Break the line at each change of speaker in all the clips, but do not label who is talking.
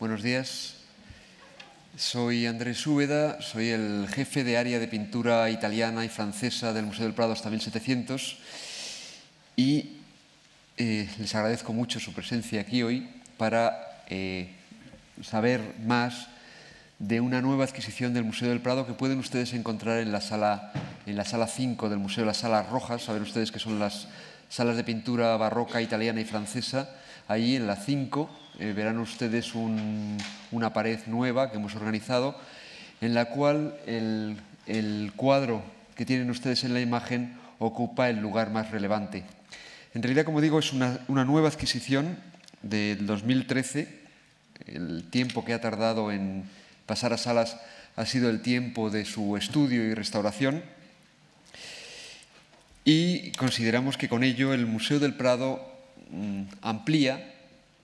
Buenos días. Soy Andrés Úbeda, soy el jefe de área de pintura italiana y francesa del Museo del Prado hasta 1700 y les agradezco mucho su presencia aquí hoy para saber más de una nueva adquisición del Museo del Prado que pueden ustedes encontrar en la sala 5 del museo, las salas rojas. Saben ustedes que son las salas de pintura barroca italiana y francesa. Ahí en la 5 verán ustedes una pared nueva que hemos organizado, en la cual el cuadro que tienen ustedes en la imagen ocupa el lugar más relevante. En realidad, como digo, es una nueva adquisición del 2013. El tiempo que ha tardado en pasar a salas ha sido el tiempo de su estudio y restauración. Y consideramos que con ello el Museo del Prado amplía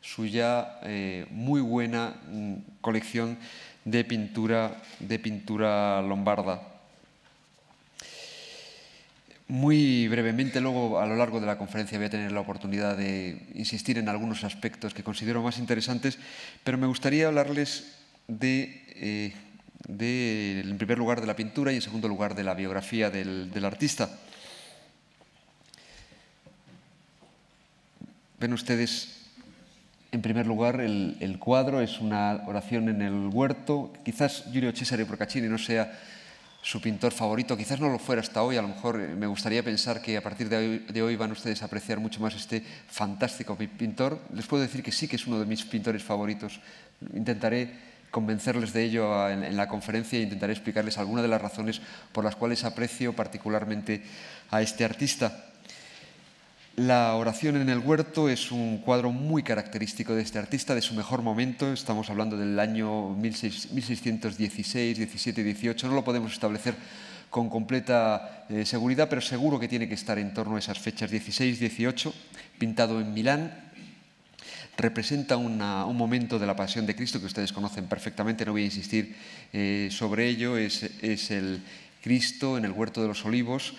su ya muy buena colección de pintura lombarda. Muy brevemente, luego a lo largo de la conferencia voy a tener la oportunidad de insistir en algunos aspectos que considero más interesantes, pero me gustaría hablarles en primer lugar de la pintura y en segundo lugar de la biografía del artista. Ven ustedes, en primer lugar, el cuadro es una oración en el huerto. Quizás Giulio Cesare Procaccini no sea su pintor favorito, quizás no lo fuera hasta hoy. A lo mejor me gustaría pensar que a partir de hoy van ustedes a apreciar mucho más este fantástico pintor. Les puedo decir que sí que es uno de mis pintores favoritos. Intentaré convencerles de ello en la conferencia e intentaré explicarles algunas de las razones por las cuales aprecio particularmente a este artista. La oración en el huerto es un cuadro muy característico de este artista, de su mejor momento. Estamos hablando del año 1616, 17 y 18. No lo podemos establecer con completa seguridad, pero seguro que tiene que estar en torno a esas fechas, 16-18, pintado en Milán. Representa un momento de la Pasión de Cristo que ustedes conocen perfectamente, no voy a insistir sobre ello. Es el Cristo en el Huerto de los Olivos,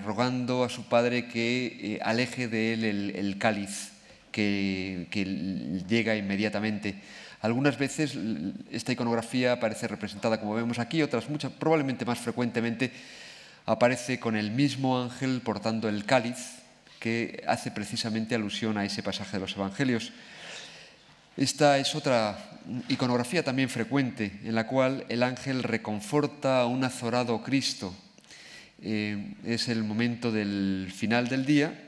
rogando a su Padre que aleje de él el cáliz que llega inmediatamente. Algunas veces esta iconografía aparece representada como vemos aquí, otras probablemente más frecuentemente aparece con el mismo ángel portando el cáliz, que hace precisamente alusión a ese pasaje de los Evangelios. Esta es otra iconografía también frecuente, en la cual el ángel reconforta a un azorado Cristo. Es el momento del final del día.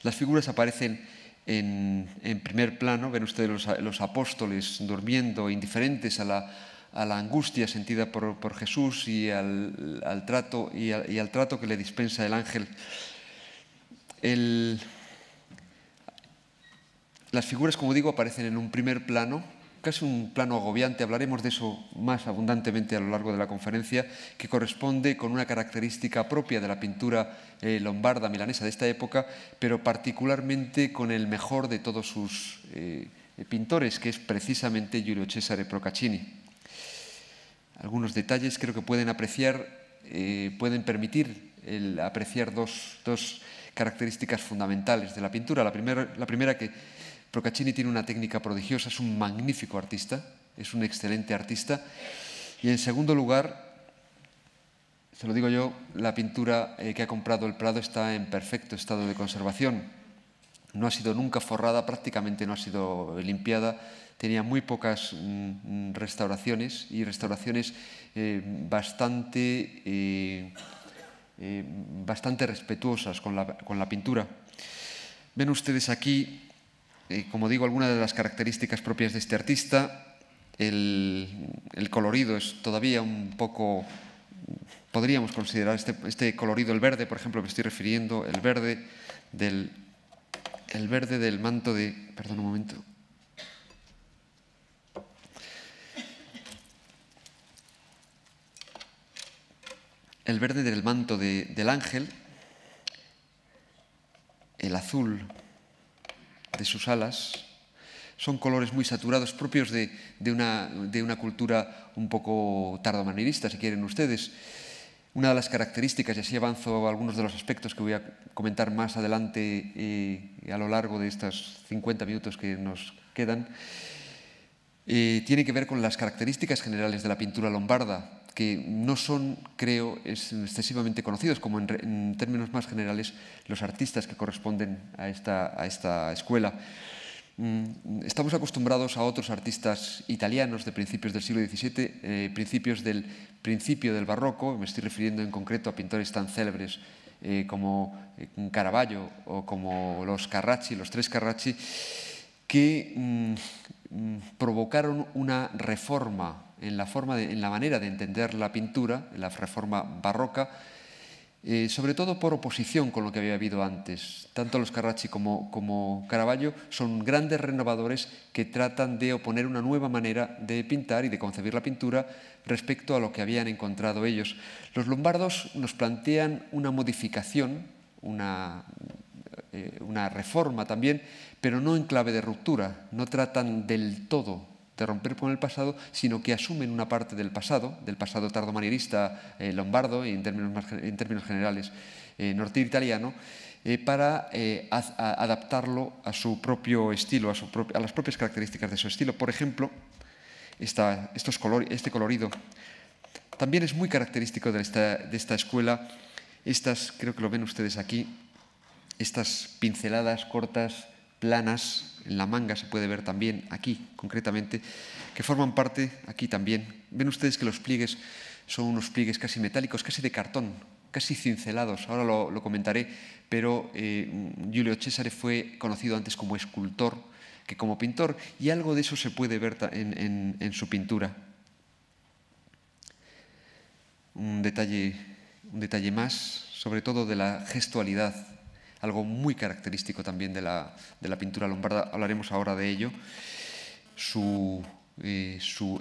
Las figuras aparecen en primer plano. Ven ustedes los apóstoles durmiendo, indiferentes a la angustia sentida por Jesús y al trato que le dispensa el ángel. Las figuras, como digo, aparecen en un primer plano, casi un plano agobiante. Hablaremos de eso más abundantemente a lo largo de la conferencia, que corresponde con una característica propia de la pintura lombarda milanesa de esta época, pero particularmente con el mejor de todos sus pintores, que es precisamente Giulio Cesare Procaccini. Algunos detalles creo que pueden permitir apreciar dos características fundamentales de la pintura. La primera, que Procaccini tiene una técnica prodigiosa, es un magnífico artista, es un excelente artista. Y en segundo lugar, se lo digo yo, la pintura que ha comprado el Prado está en perfecto estado de conservación. No ha sido nunca forrada, prácticamente no ha sido limpiada. Tenía muy pocas restauraciones y restauraciones bastante respetuosas con la pintura. Ven ustedes aquí, como digo, algunas de las características propias de este artista. El colorido es todavía un poco, podríamos considerar este colorido, el verde, por ejemplo, me estoy refiriendo, el verde del manto de, perdón un momento. El verde del manto del ángel, el azul de sus alas, son colores muy saturados, propios de una cultura un poco tardomanierista, si quieren ustedes. Una de las características, y así avanzo a algunos de los aspectos que voy a comentar más adelante a lo largo de estos 50 minutos que nos quedan, tiene que ver con las características generales de la pintura lombarda, que no son, creo, excesivamente conocidos, como en términos más generales los artistas que corresponden a esta escuela. Estamos acostumbrados a otros artistas italianos de principios del siglo XVII, principio del barroco. Me estoy refiriendo en concreto a pintores tan célebres como Caravaggio o como los Carracci, los tres Carracci, que provocaron una reforma en la manera de entender la pintura, en la reforma barroca, sobre todo por oposición con lo que había habido antes. Tanto los Carracci como Caravaggio son grandes renovadores que tratan de oponer una nueva manera de pintar y de concebir la pintura respecto a lo que habían encontrado ellos. Los lombardos nos plantean una modificación, una reforma también, pero no en clave de ruptura. No tratan del todo de romper con el pasado, sino que asumen una parte del pasado tardomanierista lombardo y en términos generales norteitaliano, para adaptarlo a su propio estilo, a las propias características de su estilo. Por ejemplo, este colorido también es muy característico de esta escuela. Creo que lo ven ustedes aquí, estas pinceladas cortas, planas, en la manga se puede ver también, aquí concretamente, que forman parte, aquí también. Ven ustedes que los pliegues son unos pliegues casi metálicos, casi de cartón, casi cincelados. Ahora lo comentaré, pero Giulio Cesare fue conocido antes como escultor que como pintor, y algo de eso se puede ver en su pintura. Un detalle más, sobre todo de la gestualidad, algo muy característico también de la pintura lombarda. Hablaremos ahora de ello. Su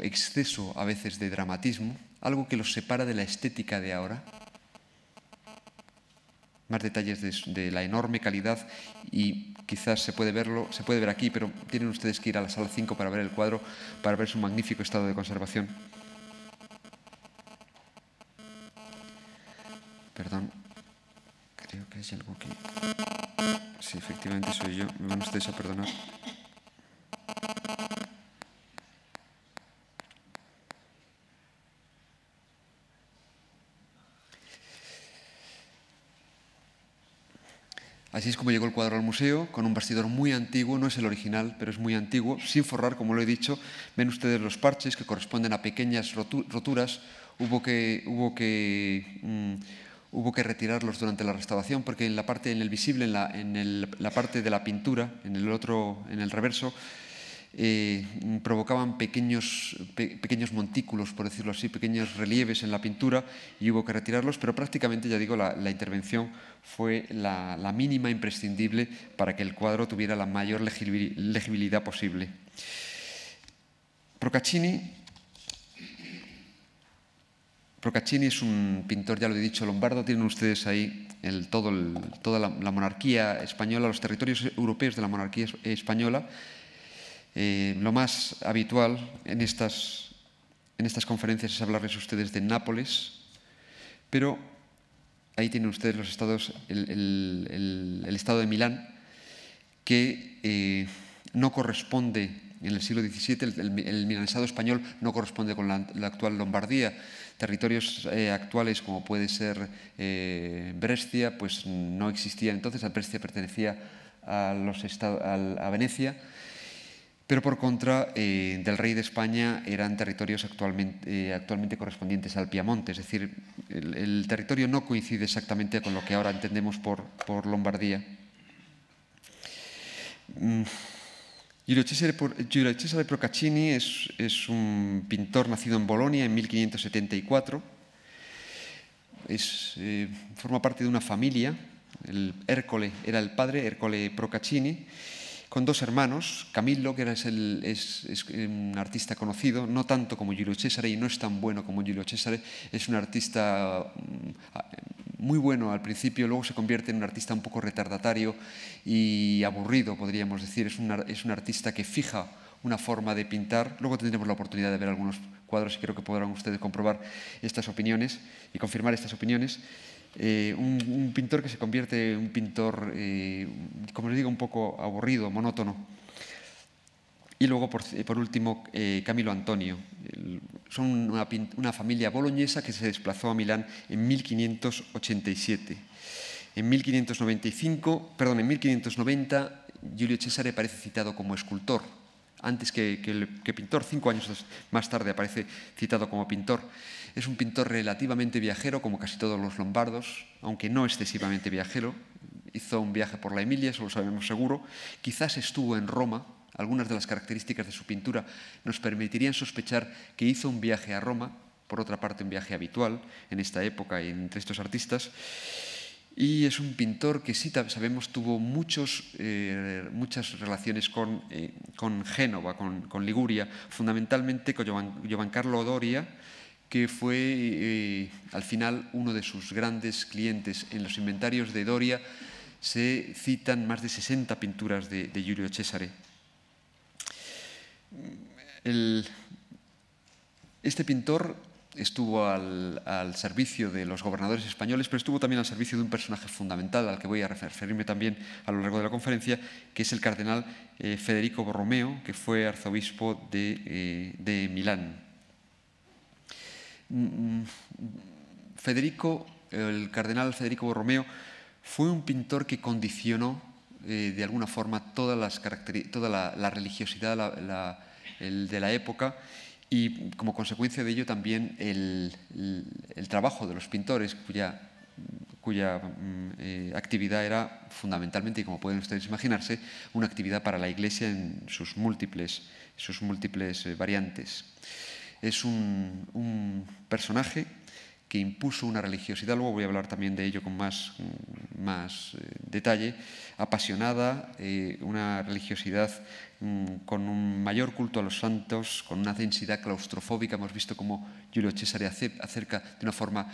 exceso a veces de dramatismo, algo que los separa de la estética de ahora. Más detalles de la enorme calidad, y quizás se puede ver aquí, pero tienen ustedes que ir a la sala 5 para ver el cuadro, para ver su magnífico estado de conservación. Perdón. Creo que hay algo que... Sí, efectivamente soy yo. Me van ustedes a perdonar. Así es como llegó el cuadro al museo, con un bastidor muy antiguo, no es el original, pero es muy antiguo, sin forrar, como lo he dicho. Ven ustedes los parches que corresponden a pequeñas roturas. Hubo que retirarlos durante la restauración, porque en la parte visible, en la parte de la pintura, en el reverso, provocaban pequeños montículos, por decirlo así, pequeños relieves en la pintura, y hubo que retirarlos, pero prácticamente, ya digo, la intervención fue la mínima imprescindible para que el cuadro tuviera la mayor legibilidad posible. Procaccini es un pintor, ya lo he dicho, lombardo. Tienen ustedes ahí toda la monarquía española, los territorios europeos de la monarquía española. Lo más habitual en estas conferencias es hablarles a ustedes de Nápoles, pero ahí tienen ustedes los estados, el estado de Milán, que no corresponde en el siglo XVII, el milanesado español no corresponde con la actual Lombardía. Territorios actuales, como puede ser Brescia, pues no existían entonces. Brescia pertenecía a Venecia, pero por contra del rey de España eran territorios actualmente correspondientes al Piamonte. Es decir, el territorio no coincide exactamente con lo que ahora entendemos por Lombardía. Giulio Cesare Procaccini es un pintor nacido en Bolonia en 1574. Forma parte de una familia. Ercole era el padre, Ercole Procaccini, con dos hermanos. Camillo, que es un artista conocido, no tanto como Giulio Cesare y no es tan bueno como Giulio Cesare. Es un artista muy bueno al principio, luego se convierte en un artista un poco retardatario y aburrido, podríamos decir. Es un artista que fija una forma de pintar. Luego tendremos la oportunidad de ver algunos cuadros y creo que podrán ustedes comprobar estas opiniones y confirmar estas opiniones. Un pintor que se convierte en un pintor, como les digo, un poco aburrido, monótono. Y luego, por último, Camilo Antonio. Son una familia boloñesa que se desplazó a Milán en 1587. En 1590, Giulio Cesare aparece citado como escultor, antes que pintor. 5 años más tarde aparece citado como pintor. Es un pintor relativamente viajero, como casi todos los lombardos, aunque no excesivamente viajero. Hizo un viaje por la Emilia, eso lo sabemos seguro. Quizás estuvo en Roma. Algunas de las características de su pintura nos permitirían sospechar que hizo un viaje a Roma, por otra parte un viaje habitual en esta época y entre estos artistas. Y es un pintor que sí sabemos tuvo muchas relaciones con Génova, con Liguria, fundamentalmente con Giovancarlo Doria, que fue al final uno de sus grandes clientes. En los inventarios de Doria se citan más de 60 pinturas de Giulio Cesare. Este pintor estuvo al servicio de los gobernadores españoles, pero estuvo también al servicio de un personaje fundamental al que voy a referirme también a lo largo de la conferencia, que es el cardenal Federico Borromeo, que fue arzobispo de Milán. El cardenal Federico Borromeo fue un pintor que condicionó de alguna forma toda la religiosidad de la época, y como consecuencia de ello también el trabajo de los pintores, cuya actividad era fundamentalmente, y como pueden ustedes imaginarse, una actividad para la Iglesia en sus múltiples variantes. Es un personaje que impuso una religiosidad, luego voy a hablar también de ello con más detalle, apasionada, una religiosidad con un mayor culto a los santos, con una densidad claustrofóbica. Hemos visto cómo Giulio Cesare acerca de una forma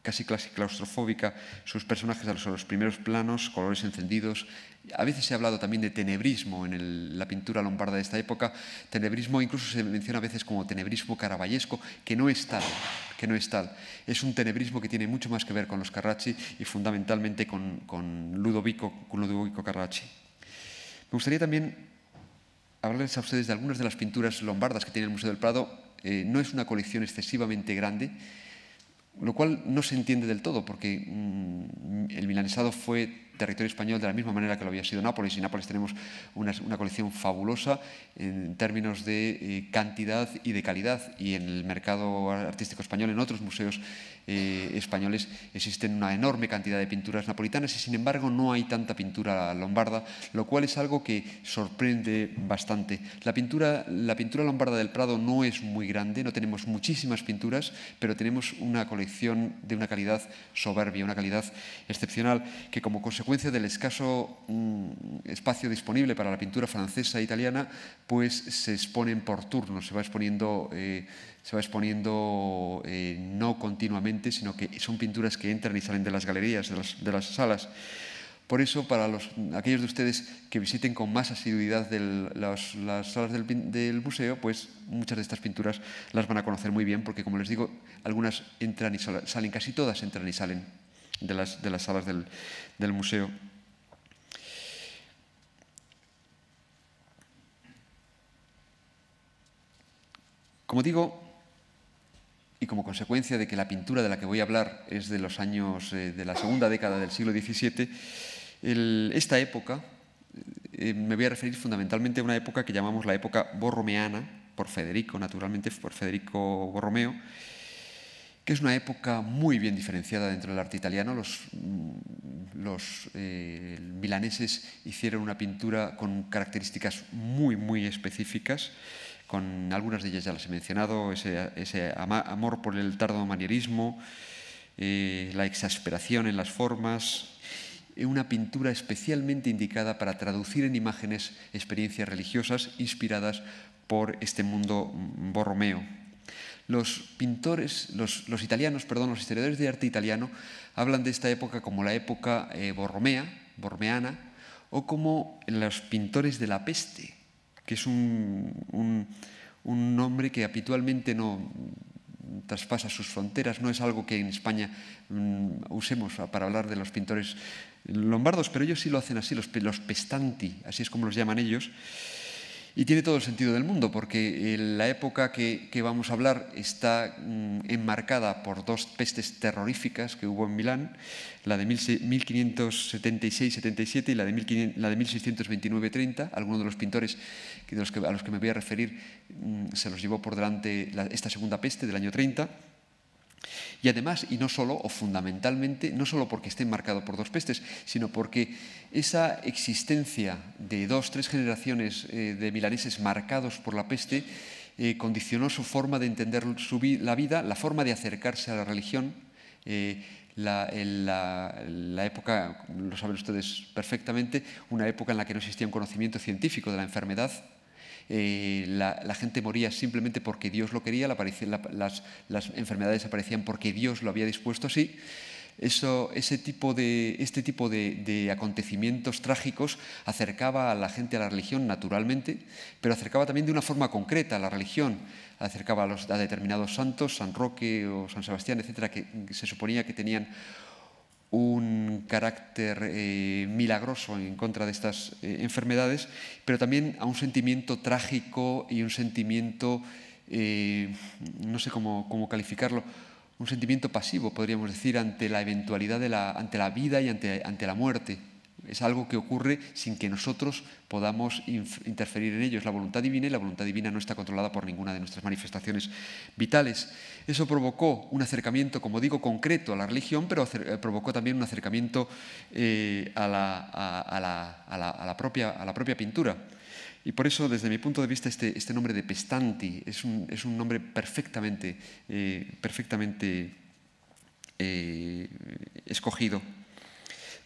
casi claustrofóbica sus personajes a los primeros planos, colores encendidos. A veces se ha hablado también de tenebrismo en la pintura lombarda de esta época. Tenebrismo incluso se menciona a veces como tenebrismo caravallesco, que no es tal. Es un tenebrismo que tiene mucho más que ver con los Carracci y fundamentalmente con Ludovico Carracci. Me gustaría también hablarles a ustedes de algunas de las pinturas lombardas que tiene el Museo del Prado. No es una colección excesivamente grande, lo cual no se entiende del todo, porque el milanesado fue territorio español de la misma manera que lo había sido Nápoles, y en Nápoles tenemos una colección fabulosa en términos de cantidad y de calidad, y en el mercado artístico español, en otros museos españoles, existen una enorme cantidad de pinturas napolitanas, y sin embargo no hay tanta pintura lombarda, lo cual es algo que sorprende bastante. La pintura lombarda del Prado no es muy grande, no tenemos muchísimas pinturas, pero tenemos una colección de una calidad soberbia, una calidad excepcional, que como consecuencia del escaso espacio disponible para la pintura francesa e italiana, pues se exponen por turnos, se va exponiendo no continuamente, sino que son pinturas que entran y salen de las galerías, de las salas. Por eso, para aquellos de ustedes que visiten con más asiduidad las salas del museo, pues muchas de estas pinturas las van a conocer muy bien, porque, como les digo, algunas entran y salen, casi todas entran y salen de las salas del museo. Como digo, y como consecuencia de que la pintura de la que voy a hablar es de los años de la segunda década del siglo XVII, esta época, me voy a referir fundamentalmente a una época que llamamos la época borromeana, por Federico, naturalmente, por Federico Borromeo, que es una época muy bien diferenciada dentro del arte italiano. Los milaneses hicieron una pintura con características muy, muy específicas. Con algunas de ellas ya las he mencionado, ese amor por el tardomanierismo, la exasperación en las formas, una pintura especialmente indicada para traducir en imágenes experiencias religiosas inspiradas por este mundo borromeo. Los historiadores de arte italiano hablan de esta época como la época borromeana, o como los pintores de la peste, que es un nombre que habitualmente no traspasa sus fronteras. No es algo que en España usemos para hablar de los pintores lombardos, pero ellos sí lo hacen así, los pestanti, así es como los llaman ellos. Y tiene todo el sentido del mundo, porque la época que vamos a hablar está enmarcada por dos pestes terroríficas que hubo en Milán, la de 1576-77 y la de 1629-30. Algunos de los pintores a los que me voy a referir se los llevó por delante esta segunda peste del año 30. Y además, y no solo, o fundamentalmente, no solo porque esté marcado por dos pestes, sino porque esa existencia de 2-3 generaciones de milaneses marcados por la peste condicionó su forma de entender la vida, la forma de acercarse a la religión. La época, lo saben ustedes perfectamente, una época en la que no existía un conocimiento científico de la enfermedad. La gente moría simplemente porque Dios lo quería, las enfermedades aparecían porque Dios lo había dispuesto así. Este tipo de acontecimientos trágicos acercaba a la gente a la religión naturalmente, pero acercaba también de una forma concreta a la religión. Acercaba a determinados santos, San Roque o San Sebastián, etcétera, que se suponía que tenían un carácter milagroso en contra de estas enfermedades, pero también a un sentimiento trágico y un sentimiento, no sé cómo calificarlo, un sentimiento pasivo, podríamos decir, ante la eventualidad ante la vida y ante la muerte. Es algo que ocurre sin que nosotros podamos interferir en ello. Es la voluntad divina y la voluntad divina no está controlada por ninguna de nuestras manifestaciones vitales. Eso provocó un acercamiento, como digo, concreto a la religión, pero provocó también un acercamiento a la propia pintura. Y por eso, desde mi punto de vista, este nombre de Pestanti es un nombre perfectamente escogido.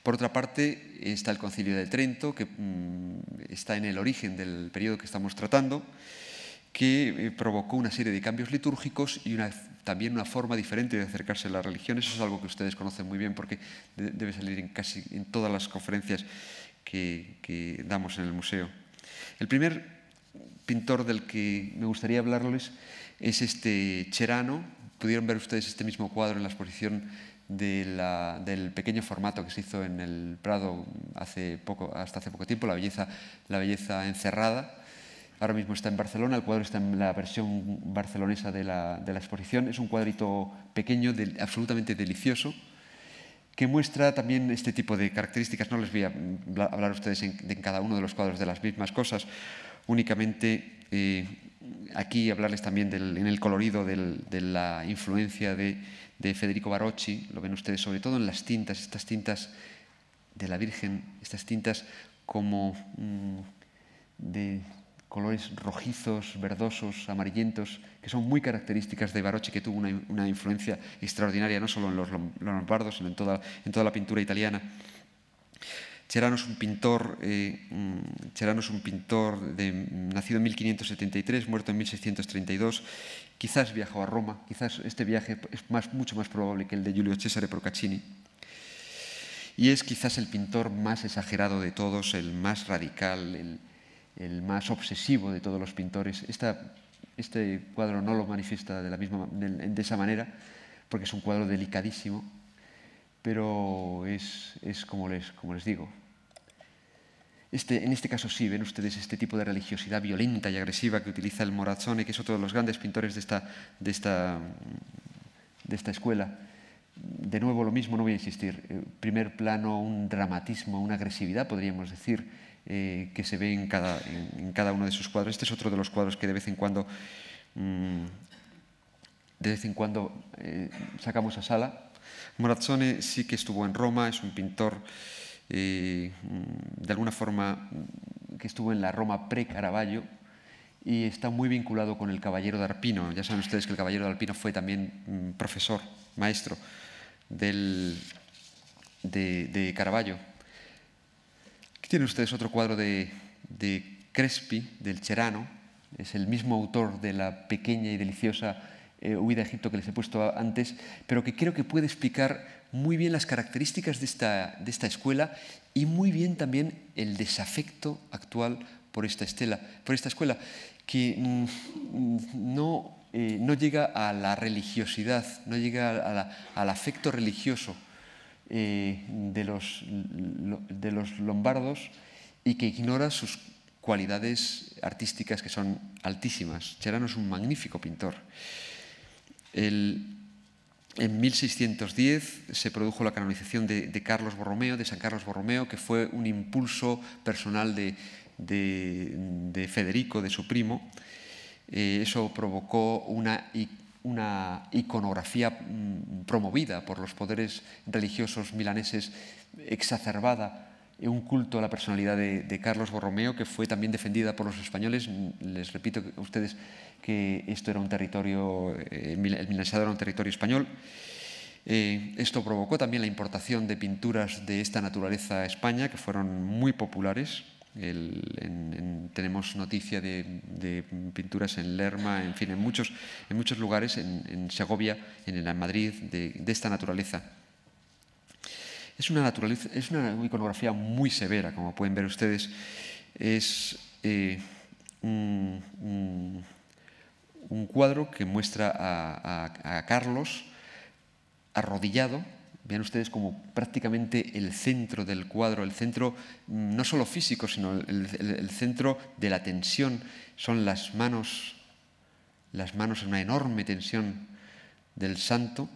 Por otra parte, está el Concilio de Trento, que está en el origen del periodo que estamos tratando, que provocó una serie de cambios litúrgicos y también una forma diferente de acercarse a la religión. Eso es algo que ustedes conocen muy bien porque debe salir casi en todas las conferencias que damos en el museo. El primer pintor del que me gustaría hablarles es Cerano. Pudieron ver ustedes este mismo cuadro en la exposición del pequeño formato que se hizo en el Prado hasta hace poco tiempo, la belleza encerrada. Ahora mismo está en Barcelona, el cuadro está en la versión barcelonesa de la exposición. Es un cuadrito pequeño, absolutamente delicioso, que muestra también este tipo de características. No les voy a hablar a ustedes en cada uno de los cuadros de las mismas cosas, únicamente aquí hablarles también en el colorido de la influencia de Federico Barocci. Lo ven ustedes sobre todo en las tintas, estas tintas de la Virgen, estas tintas como de colores rojizos, verdosos, amarillentos, que son muy características de Barocci, que tuvo una influencia extraordinaria no solo en los lombardos, sino en toda la pintura italiana. Cerano es un pintor nacido en 1573, muerto en 1632. Quizás viajó a Roma, quizás este viaje es mucho más probable que el de Giulio Cesare Procaccini. Y es quizás el pintor más exagerado de todos, el más radical, el más obsesivo de todos los pintores. Este cuadro no lo manifiesta de esa manera, porque es un cuadro delicadísimo, pero es como les digo. En este caso sí, ven ustedes este tipo de religiosidad violenta y agresiva que utiliza el Morazzone, que es otro de los grandes pintores de esta escuela. De nuevo lo mismo, no voy a insistir. Primer plano, un dramatismo, una agresividad, podríamos decir, que se ve en cada uno de sus cuadros. Este es otro de los cuadros que de vez en cuando sacamos a sala. Morazzone sí que estuvo en Roma, es un pintor de alguna forma que estuvo en la Roma pre-Caravaggio y está muy vinculado con el Caballero de Arpino. Ya saben ustedes que el Caballero de Arpino fue también profesor, maestro de Caravaggio. Aquí tienen ustedes otro cuadro de Crespi, del Cerano. Es el mismo autor de la pequeña y deliciosa Huida a Egipto que les he puesto antes, pero que creo que puede explicar muy bien las características de esta escuela y muy bien también el desafecto actual por esta escuela, que no llega a la religiosidad, no llega al afecto religioso de los lombardos y que ignora sus cualidades artísticas que son altísimas. Cerano es un magnífico pintor. En 1610 se produjo la canonización de Carlos Borromeo, de San Carlos Borromeo, que fue un impulso personal de Federico, de su primo. Eso provocó una iconografía promovida por los poderes religiosos milaneses exacerbada, un culto a la personalidad de Carlos Borromeo, que fue también defendida por los españoles. Les repito a ustedes que esto era un territorio, el milanesado era un territorio español. Esto provocó también la importación de pinturas de esta naturaleza a España, que fueron muy populares. Tenemos noticia de pinturas en Lerma, en fin, en muchos lugares, en Segovia, en Madrid, de esta naturaleza. Es una iconografía muy severa, como pueden ver ustedes. Es un cuadro que muestra a Carlos arrodillado. Vean ustedes como prácticamente el centro del cuadro, el centro no solo físico, sino el centro de la tensión, son las manos en una enorme tensión del santo.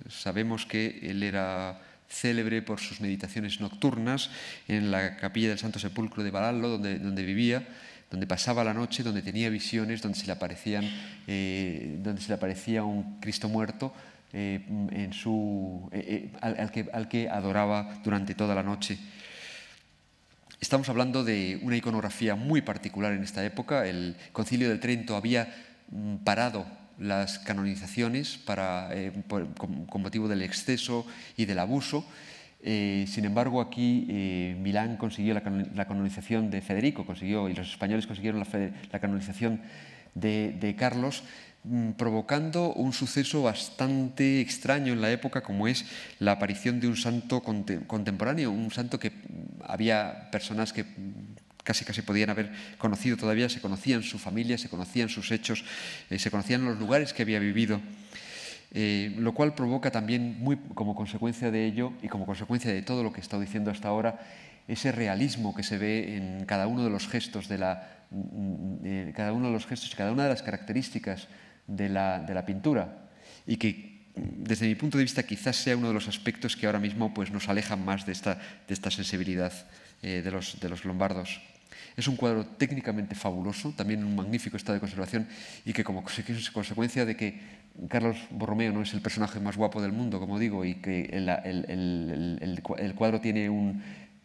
Sabemos que él era célebre por sus meditaciones nocturnas en la capilla del Santo Sepulcro de Varallo, donde vivía, donde pasaba la noche, donde tenía visiones, donde se le aparecía un Cristo muerto al que adoraba durante toda la noche. Estamos hablando de una iconografía muy particular en esta época. El Concilio de Trento había parado las canonizaciones con motivo del exceso y del abuso. Sin embargo, aquí Milán consiguió la canonización de Federico, y los españoles consiguieron la canonización de Carlos, provocando un suceso bastante extraño en la época, como es la aparición de un santo contemporáneo, un santo que había personas que casi podían haber conocido todavía, se conocían su familia, se conocían sus hechos, se conocían los lugares que había vivido, lo cual provoca también, como consecuencia de ello y como consecuencia de todo lo que he estado diciendo hasta ahora, ese realismo que se ve en cada uno de los gestos y cada una de las características de la pintura, y que desde mi punto de vista quizás sea uno de los aspectos que ahora mismo pues, nos alejan más de esta sensibilidad de los lombardos. Es un cuadro técnicamente fabuloso, también en un magnífico estado de conservación, y que como consecuencia de que Carlos Borromeo no es el personaje más guapo del mundo, como digo, y que el cuadro tiene un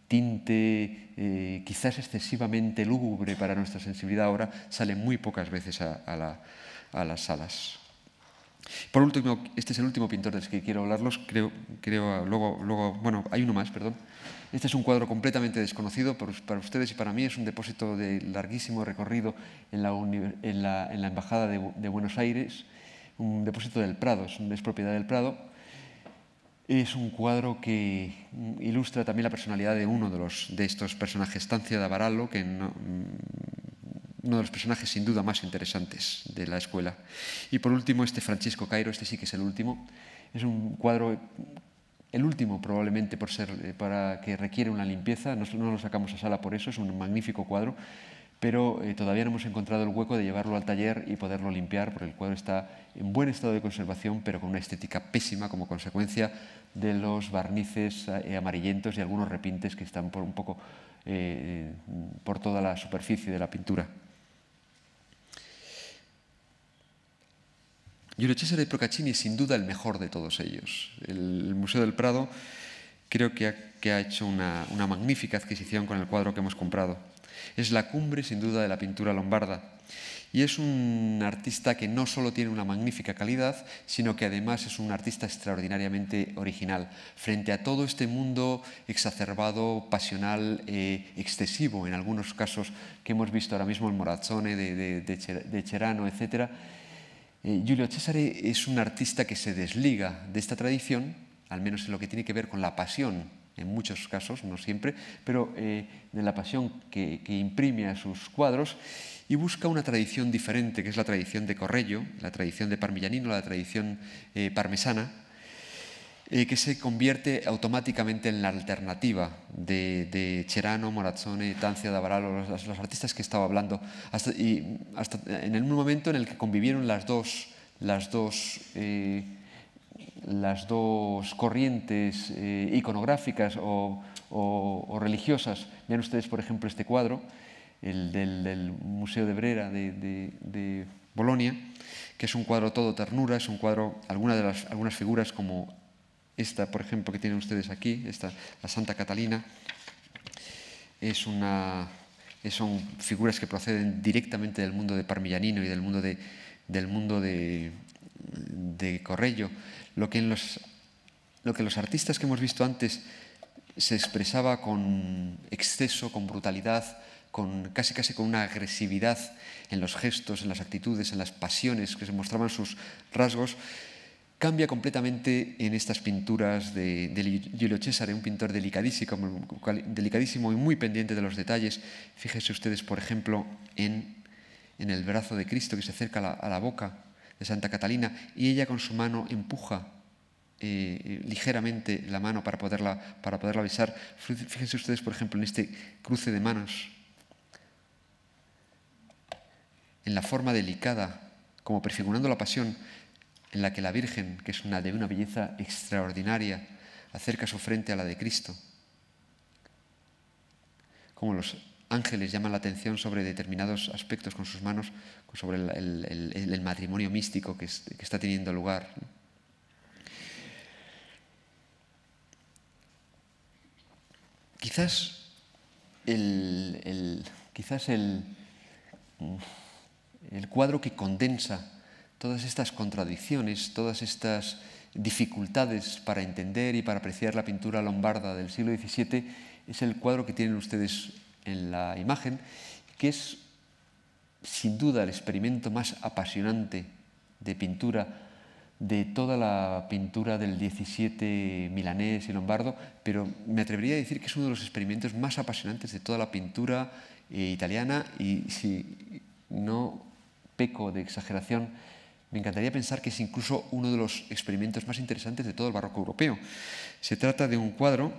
tinte quizás excesivamente lúgubre para nuestra sensibilidad ahora, sale muy pocas veces a las salas. Por último, este es el último pintor del que quiero hablarlos, bueno, hay uno más, perdón. Este es un cuadro completamente desconocido para ustedes y para mí. Es un depósito de larguísimo recorrido en la Embajada de Buenos Aires, un depósito del Prado, es propiedad del Prado. Es un cuadro que ilustra también la personalidad de uno de estos personajes, Stancio da Varallo, que uno de los personajes sin duda más interesantes de la escuela. Y por último, este Francesco Cairo, este sí que es el último. Es un cuadro, el último probablemente para que requiere una limpieza. No lo sacamos a sala por eso, es un magnífico cuadro, pero todavía no hemos encontrado el hueco de llevarlo al taller y poderlo limpiar, porque el cuadro está en buen estado de conservación, pero con una estética pésima como consecuencia de los barnices amarillentos y algunos repintes que están un poco por toda la superficie de la pintura. Giulio Cesare Procaccini es sin duda el mejor de todos ellos. El Museo del Prado creo que ha hecho una magnífica adquisición con el cuadro que hemos comprado. Es la cumbre sin duda de la pintura lombarda, y es un artista que no solo tiene una magnífica calidad, sino que además es un artista extraordinariamente original. Frente a todo este mundo exacerbado, pasional, excesivo en algunos casos que hemos visto ahora mismo en Morazzone, de Cerano, etc., Giulio Cesare es un artista que se desliga de esta tradición, al menos en lo que tiene que ver con la pasión, en muchos casos, no siempre, pero de la pasión que imprime a sus cuadros, y busca una tradición diferente, que es la tradición de Correggio, la tradición de Parmigianino, la tradición parmesana, que se convierte automáticamente en la alternativa de Cerano, Morazzone, Tanzia, D'Avaralo, los artistas que estaba hablando, hasta en el momento en el que convivieron las dos corrientes iconográficas o religiosas. Vean ustedes, por ejemplo, este cuadro, el del Museo de Brera de Bolonia, que es un cuadro todo ternura, es un cuadro, algunas figuras como esta, por ejemplo, que tienen ustedes aquí, la Santa Catalina, son figuras que proceden directamente del mundo de Parmigianino y del mundo de Correggio. Lo que los artistas que hemos visto antes se expresaba con exceso, con brutalidad, casi con una agresividad en los gestos, en las actitudes, en las pasiones que se mostraban sus rasgos, cambia completamente en estas pinturas de Giulio Cesare, un pintor delicadísimo y muy pendiente de los detalles. Fíjense ustedes, por ejemplo, en el brazo de Cristo que se acerca a la boca de Santa Catalina y ella con su mano empuja ligeramente la mano para poderla besar. Fíjense ustedes, por ejemplo, en este cruce de manos, en la forma delicada, como prefigurando la pasión, en la que la Virgen, que es de una belleza extraordinaria, acerca su frente a la de Cristo. Como los ángeles llaman la atención sobre determinados aspectos con sus manos, sobre el matrimonio místico que está teniendo lugar. Quizás el cuadro que condensa todas estas contradicciones, todas estas dificultades para entender y para apreciar la pintura lombarda del siglo XVII es el cuadro que tienen ustedes en la imagen, que es sin duda el experimento más apasionante de pintura de toda la pintura del XVII milanés y lombardo, pero me atrevería a decir que es uno de los experimentos más apasionantes de toda la pintura italiana, y si no peco de exageración, me encantaría pensar que es incluso uno de los experimentos más interesantes de todo el barroco europeo. Se trata de un cuadro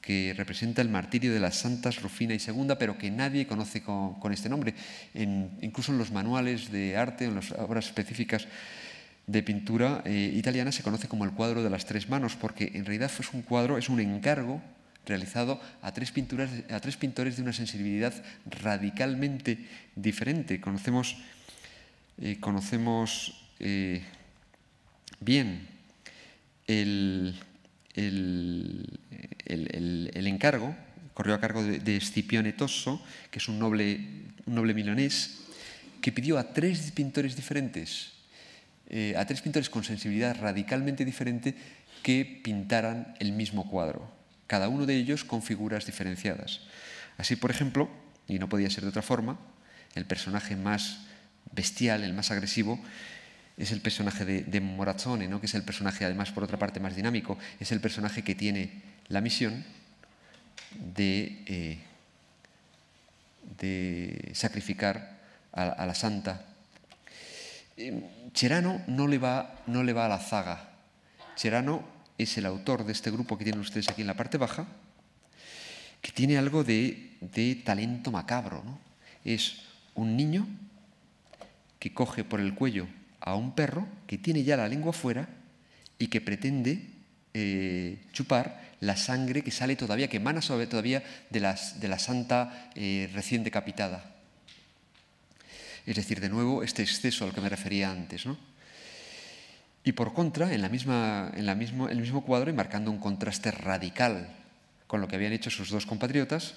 que representa el martirio de las santas Rufina y Segunda, pero que nadie conoce con este nombre. Incluso en los manuales de arte, en las obras específicas de pintura italiana, se conoce como el cuadro de las tres manos, porque en realidad es un encargo realizado a tres pintores de una sensibilidad radicalmente diferente. Conocemos bien el encargo, corrió a cargo de Scipione Tosso, que es un noble milanés, que pidió a tres pintores diferentes, a tres pintores con sensibilidad radicalmente diferente, que pintaran el mismo cuadro, cada uno de ellos con figuras diferenciadas. Así, por ejemplo, y no podía ser de otra forma, el personaje más bestial, el más agresivo, es el personaje de Morazzone, ¿no? Que es el personaje, además, por otra parte, más dinámico. Es el personaje que tiene la misión de sacrificar a la santa. Cerano no le va a la zaga. Cerano es el autor de este grupo que tienen ustedes aquí en la parte baja, que tiene algo de talento macabro, ¿no? Es un niño que coge por el cuello a un perro que tiene ya la lengua fuera y que pretende chupar la sangre que sale todavía, que emana todavía de la santa recién decapitada. Es decir, de nuevo, este exceso al que me refería antes, ¿no? Y por contra, en el mismo cuadro, y marcando un contraste radical con lo que habían hecho sus dos compatriotas,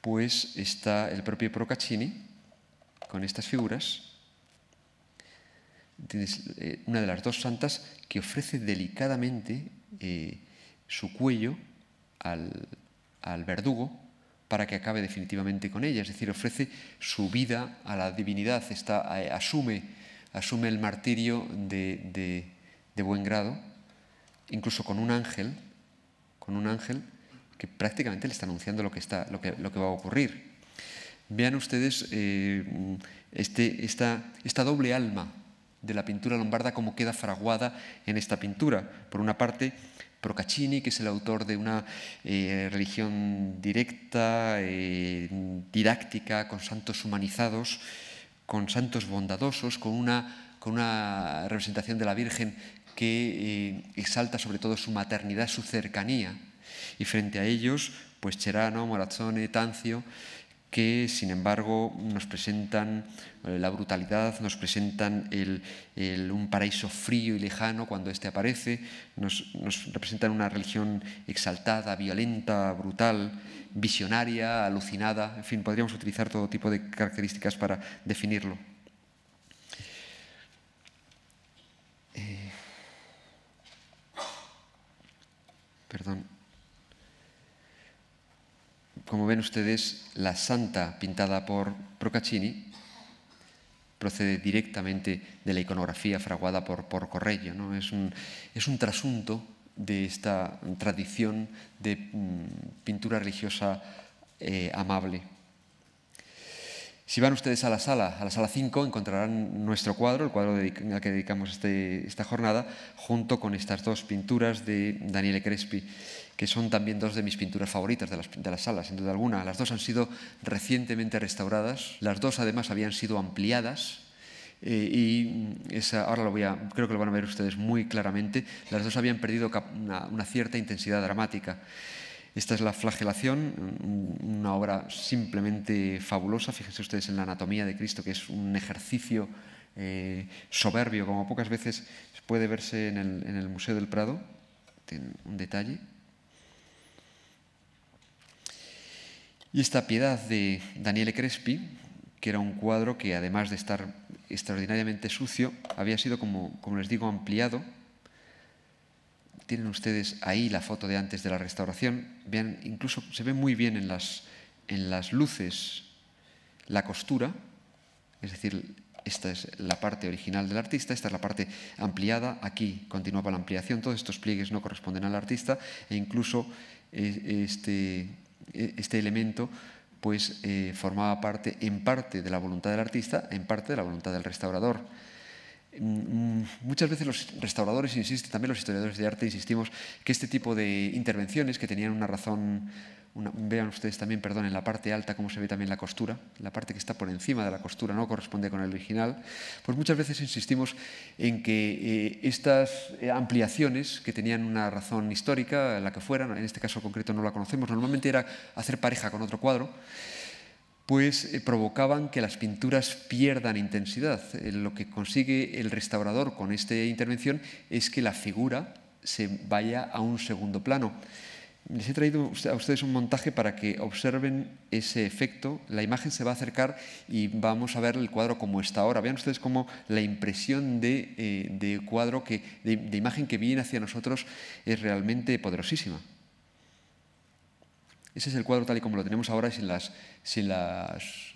pues está el propio Procaccini con estas figuras. Tienes una de las dos santas que ofrece delicadamente su cuello al verdugo para que acabe definitivamente con ella. Es decir, ofrece su vida a la divinidad, asume el martirio de buen grado, incluso con un ángel que prácticamente le está anunciando lo que va a ocurrir. Vean ustedes esta doble alma de la pintura lombarda, como queda fraguada en esta pintura. Por una parte, Procaccini, que es el autor de una religión directa, didáctica, con santos humanizados, con santos bondadosos, con una representación de la Virgen que exalta sobre todo su maternidad, su cercanía. Y frente a ellos, pues Cerano, Morazzone, Tanzio, que sin embargo nos presentan la brutalidad, nos presentan un paraíso frío y lejano cuando éste aparece, nos representan una religión exaltada, violenta, brutal, visionaria, alucinada, en fin, podríamos utilizar todo tipo de características para definirlo. Perdón. Como ven ustedes, la santa pintada por Procaccini procede directamente de la iconografía fraguada por Correggio, ¿no? Es un trasunto de esta tradición de pintura religiosa amable. Si van ustedes a la sala 5, encontrarán nuestro cuadro, el cuadro al que dedicamos esta jornada, junto con estas dos pinturas de Daniele Crespi, que son también dos de mis pinturas favoritas de la sala, sin duda alguna. Las dos han sido recientemente restauradas, las dos además habían sido ampliadas, y ahora creo que lo van a ver ustedes muy claramente. Las dos habían perdido una cierta intensidad dramática. Esta es la flagelación, una obra simplemente fabulosa. Fíjense ustedes en la anatomía de Cristo, que es un ejercicio soberbio, como pocas veces puede verse en el Museo del Prado. Tiene un detalle. Y esta Piedad de Daniele Crespi, que era un cuadro que, además de estar extraordinariamente sucio, había sido, como les digo, ampliado. Tienen ustedes ahí la foto de antes de la restauración. Vean, incluso se ve muy bien en las luces la costura, es decir, esta es la parte original del artista, esta es la parte ampliada, aquí continuaba la ampliación, todos estos pliegues no corresponden al artista, e incluso este elemento pues formaba parte, en parte, de la voluntad del artista, en parte de la voluntad del restaurador. Muchas veces los restauradores insisten, también los historiadores de arte insistimos, que este tipo de intervenciones que tenían una razón, vean ustedes también, perdón, en la parte alta cómo se ve también la costura, la parte que está por encima de la costura no corresponde con el original, pues muchas veces insistimos en que estas ampliaciones que tenían una razón histórica, la que fueran, en este caso concreto no la conocemos, normalmente era hacer pareja con otro cuadro, pues provocaban que las pinturas pierdan intensidad. Lo que consigue el restaurador con esta intervención es que la figura se vaya a un segundo plano. Les he traído a ustedes un montaje para que observen ese efecto. La imagen se va a acercar y vamos a ver el cuadro como está ahora. Vean ustedes cómo la impresión de cuadro, de imagen que viene hacia nosotros es realmente poderosísima. Ese es el cuadro tal y como lo tenemos ahora, sin las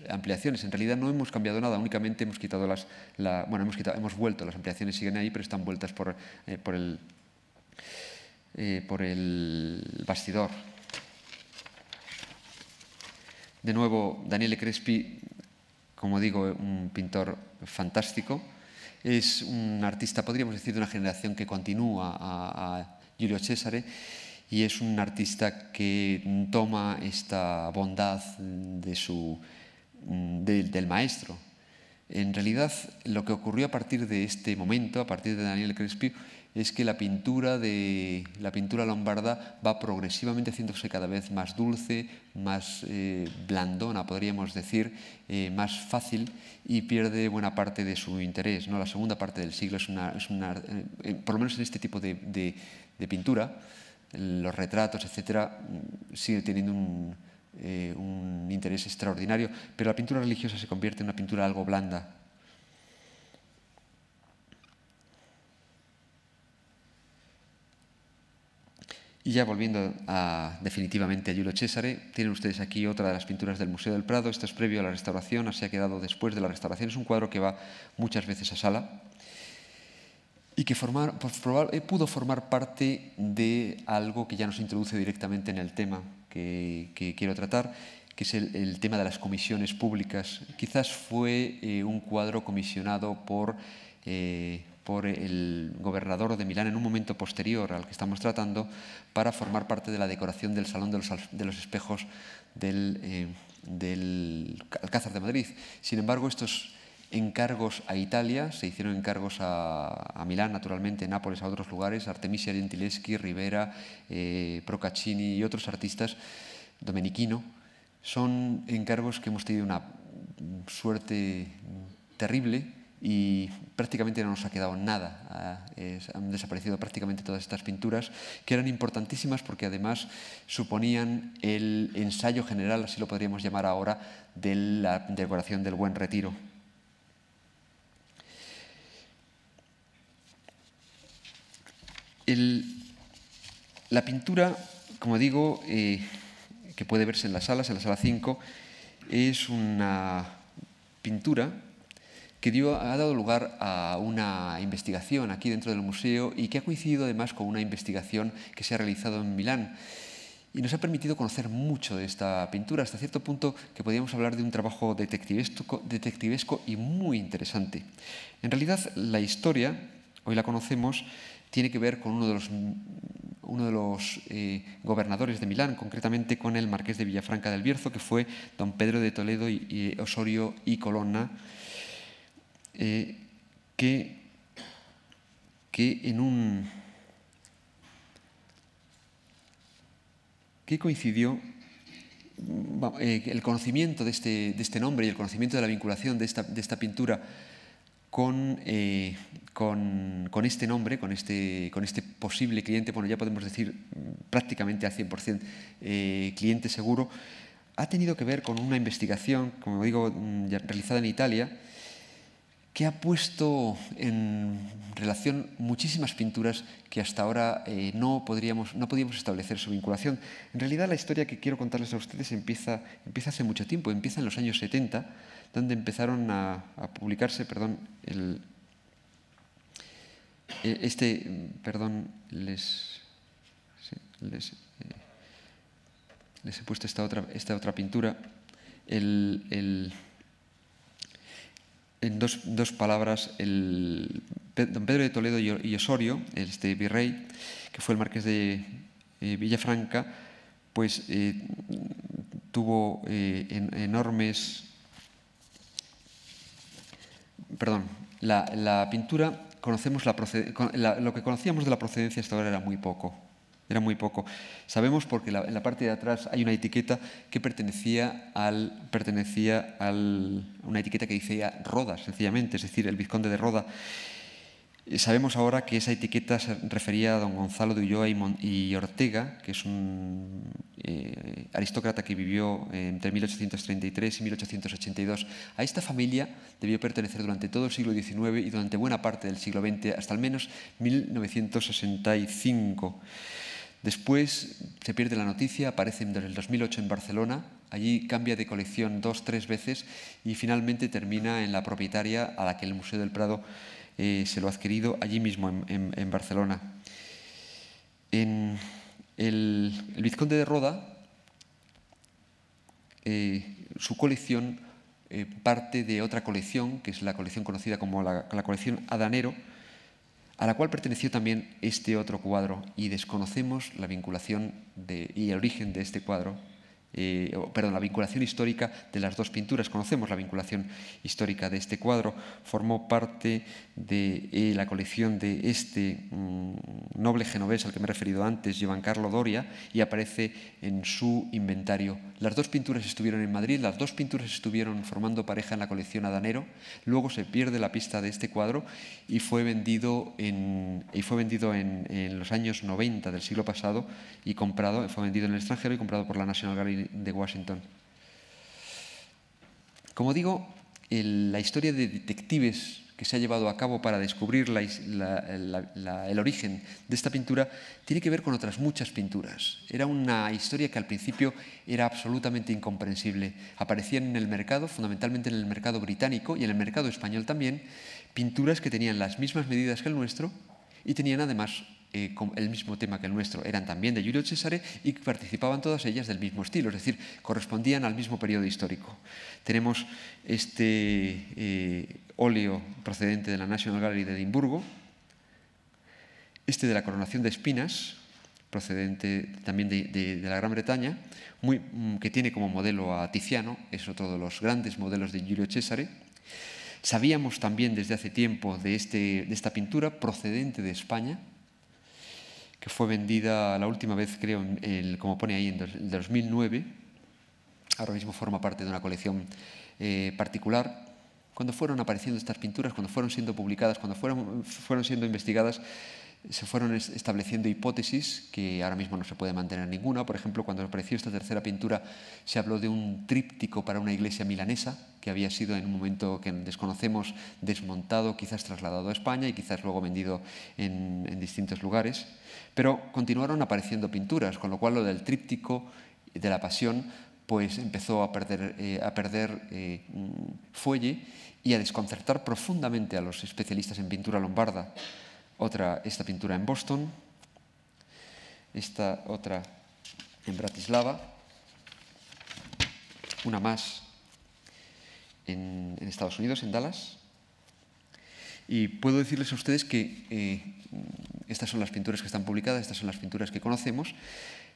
ampliaciones. En realidad no hemos cambiado nada, únicamente hemos quitado hemos vuelto, las ampliaciones siguen ahí, pero están vueltas por el bastidor. De nuevo, Daniele Crespi, como digo, un pintor fantástico. Es un artista, podríamos decir, de una generación que continúa a Giulio Cesare, y es un artista que toma esta bondad del maestro. En realidad, lo que ocurrió a partir de este momento, a partir de Daniele Crespi, es que la pintura lombarda va progresivamente haciéndose cada vez más dulce, más blandona, podríamos decir, más fácil, y pierde buena parte de su interés, ¿no? La segunda parte del siglo por lo menos en este tipo de pintura, los retratos, etcétera, sigue teniendo un interés extraordinario, pero la pintura religiosa se convierte en una pintura algo blanda. Y ya volviendo definitivamente a Giulio Cesare, tienen ustedes aquí otra de las pinturas del Museo del Prado. Esto es previo a la restauración, se ha quedado después de la restauración. Es un cuadro que va muchas veces a sala y que pudo formar parte de algo que ya nos introduce directamente en el tema que quiero tratar, que es el tema de las comisiones públicas. Quizás fue un cuadro comisionado por por el gobernador de Milán en un momento posterior al que estamos tratando para formar parte de la decoración del Salón de los Espejos del Alcázar de Madrid. Sin embargo, estos encargos a Italia se hicieron encargos a Milán, naturalmente, Nápoles, a otros lugares, Artemisia Gentileschi, Rivera, Procaccini y otros artistas, Domenichino. Son encargos que hemos tenido una suerte terrible y prácticamente no nos ha quedado nada. Han desaparecido prácticamente todas estas pinturas, que eran importantísimas porque además suponían el ensayo general, así lo podríamos llamar ahora, de la decoración del Buen Retiro. La pintura, como digo, que puede verse en las salas, en la sala 5, es una pintura que ha dado lugar a una investigación aquí dentro del museo y que ha coincidido además con una investigación que se ha realizado en Milán. Y nos ha permitido conocer mucho de esta pintura, hasta cierto punto que podríamos hablar de un trabajo detectivesco y muy interesante. En realidad, la historia, hoy la conocemos, tiene que ver con uno de los gobernadores de Milán, concretamente con el marqués de Villafranca del Bierzo, que fue don Pedro de Toledo y Osorio y Colonna, que coincidió el conocimiento de este nombre y el conocimiento de la vinculación de esta pintura con este nombre, con este posible cliente, bueno, ya podemos decir prácticamente al 100% cliente seguro, ha tenido que ver con una investigación, como digo, realizada en Italia, que ha puesto en relación muchísimas pinturas que hasta ahora no podíamos establecer su vinculación. En realidad, la historia que quiero contarles a ustedes empieza hace mucho tiempo, empieza en los años 70, donde empezaron a publicarse, les he puesto esta otra pintura, en dos palabras, don Pedro de Toledo y Osorio, este virrey, que fue el marqués de Villafranca, pues tuvo enormes... Perdón, la pintura, lo que conocíamos de la procedencia hasta ahora era muy poco. Era muy poco. Sabemos porque en la parte de atrás hay una etiqueta que pertenecía a una etiqueta que decía Roda, sencillamente, es decir, el vizconde de Roda. Sabemos ahora que esa etiqueta se refería a don Gonzalo de Ulloa y Ortega, que es un aristócrata que vivió entre 1833 y 1882. A esta familia debió pertenecer durante todo el siglo XIX y durante buena parte del siglo XX, hasta al menos 1965. Después se pierde la noticia, aparece en el 2008 en Barcelona, allí cambia de colección 2 o 3 veces y finalmente termina en la propietaria a la que el Museo del Prado se lo ha adquirido allí mismo en Barcelona. El vizconde de Roda, su colección parte de otra colección, que es la colección conocida como la colección Adanero, a la cual perteneció también este otro cuadro, y desconocemos la vinculación y el origen de este cuadro, la vinculación histórica de las dos pinturas. Conocemos la vinculación histórica de este cuadro. Formó parte de la colección de este noble genovés al que me he referido antes, Giancarlo Doria, y aparece en su inventario. Las dos pinturas estuvieron en Madrid, las dos pinturas estuvieron formando pareja en la colección Adanero. Luego se pierde la pista de este cuadro y fue vendido en los años 90 del siglo pasado y fue vendido en el extranjero y comprado por la National Gallery de Washington. Como digo, la historia de detectives que se ha llevado a cabo para descubrir el origen de esta pintura tiene que ver con otras muchas pinturas. Era una historia que al principio era absolutamente incomprensible. Aparecían en el mercado, fundamentalmente en el mercado británico y en el mercado español también, pinturas que tenían las mismas medidas que el nuestro y tenían además con el mismo tema que el nuestro, eran también de Giulio Cesare y participaban todas ellas del mismo estilo, es decir, correspondían al mismo periodo histórico. Tenemos este óleo procedente de la National Gallery de Edimburgo, este de la coronación de espinas, procedente también de la Gran Bretaña, que tiene como modelo a Tiziano, es otro de los grandes modelos de Giulio Cesare. Sabíamos también desde hace tiempo de esta pintura procedente de España, que fue vendida la última vez, creo, como pone ahí, en el 2009. Ahora mismo forma parte de una colección particular. Cuando fueron apareciendo estas pinturas, cuando fueron siendo publicadas, cuando fueron siendo investigadas, se fueron estableciendo hipótesis que ahora mismo no se puede mantener ninguna. Por ejemplo, cuando apareció esta tercera pintura, se habló de un tríptico para una iglesia milanesa, que había sido en un momento que desconocemos desmontado, quizás trasladado a España y quizás luego vendido en distintos lugares. Pero continuaron apareciendo pinturas, con lo cual lo del tríptico de la Pasión pues empezó a perder fuelle y a desconcertar profundamente a los especialistas en pintura lombarda. Esta pintura en Boston, esta otra en Bratislava, una más en Estados Unidos, en Dallas. Y puedo decirles a ustedes que estas son las pinturas que están publicadas, estas son las pinturas que conocemos,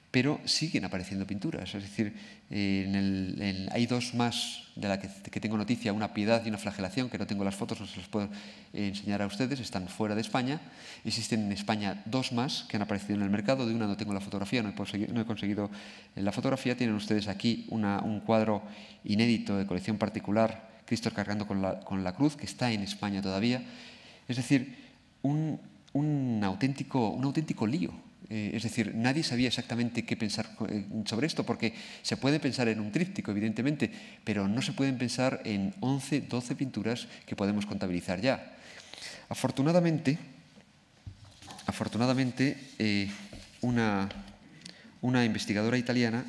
pero siguen apareciendo pinturas. Es decir, hay dos más de las que tengo noticia, una Piedad y una Flagelación, que no tengo las fotos, no se las puedo enseñar a ustedes, están fuera de España. Existen en España dos más que han aparecido en el mercado, de una no tengo la fotografía, no he conseguido la fotografía. Tienen ustedes aquí un cuadro inédito de colección particular, Cristo cargando con la cruz, que está en España todavía. Es decir, un auténtico lío. Es decir, nadie sabía exactamente qué pensar sobre esto, porque se puede pensar en un tríptico, evidentemente, pero no se pueden pensar en 11, 12 pinturas que podemos contabilizar ya. Afortunadamente, una investigadora italiana